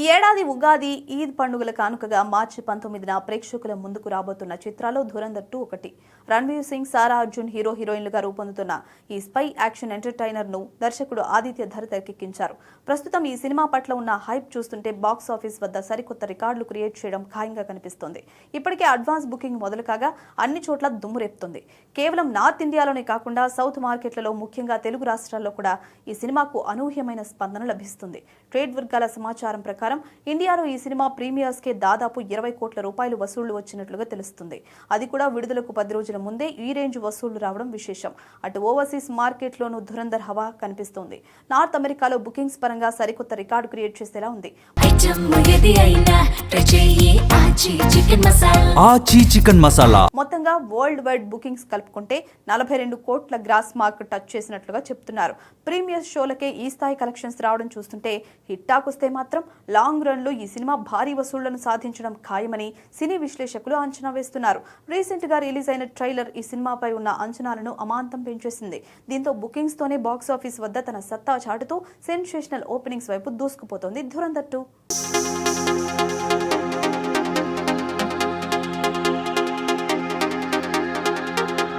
ఈ ఏడాది ఉగాది ఈద్ పండుగల కానుకగా మార్చి 19న ప్రేక్షకుల ముందుకు రాబోతున్న చిత్రాల్లో ధురంధర్ 2 ఒకటి. రణ్వీర్ సింగ్, సారా అర్జున్ హీరోయిన్లుగా రూపొందుతున్న ఈ స్పై యాక్షన్ ఎంటర్టైనర్ ను దర్శకుడు ఆదిత్య ధర్ తెరకెక్కించారు. ప్రస్తుతం ఈ సినిమా పట్ల ఉన్న హైప్ చూస్తుంటే బాక్స్ ఆఫీస్ వద్ద సరికొత్త రికార్డులు క్రియేట్ చేయడం ఖాయంగా కనిపిస్తోంది. ఇప్పటికే అడ్వాన్స్ బుకింగ్ మొదలు కాగా అన్ని చోట్ల దుమ్ము రేపుతోంది. కేవలం నార్త్ ఇండియాలోనే కాకుండా సౌత్ మార్కెట్లలో, ముఖ్యంగా తెలుగు రాష్ట్రాల్లో కూడా ఈ సినిమాకు అనూహ్యమైన స్పందన లభిస్తుంది. ట్రేడ్ వర్గాల సమాచారం ప్రకారం ఇండియాలో ఈ సినిమా ప్రీమియర్స్ కే దాదాపు 20 కోట్ల రూపాయలు వసూళ్లు వచ్చినట్లుగా తెలుస్తుంది. అది కూడా విడుదలకు 10 రోజుల ముందే ఈ రేంజ్ వసూళ్లు రావడం విశేషం. అటు ఓవర్సీస్ మార్కెట్లోనూ ధురంధర్ హవా కనిపిస్తోంది. నార్త్ అమెరికాలో బుకింగ్స్ పరంగా సరికొత్త రికార్డు క్రియేట్ చేసేలా ఉంది. మొత్తంగా వరల్డ్ వైడ్ బుకింగ్స్ కలుపుకుంటే 42 కోట్ల గ్రాస్ మార్క్ టచ్ చేసినట్లుగా చెప్తున్నారు. ప్రీమియర్ షోలకే ఈ స్థాయి కలెక్షన్స్ రావడం చూస్తుంటే హిట్టాకొస్తే మాత్రం లాంగ్ రన్ లో ఈ సినిమా భారీ వసూళ్లను సాధించడం ఖాయమని సినీ విశ్లేషకులు అంచనా వేస్తున్నారు. రీసెంట్ గా రిలీజ్ అయిన ట్రైలర్ ఈ సినిమాపై ఉన్న అంచనాలను అమాంతం పెంచేసింది. దీంతో బుకింగ్స్ తోనే బాక్స్ ఆఫీస్ వద్ద తన సత్తా చాటుతూ సెన్సేషనల్ ఓపెనింగ్స్ వైపు దూసుకుపోతోంది ధురంధర్ 2.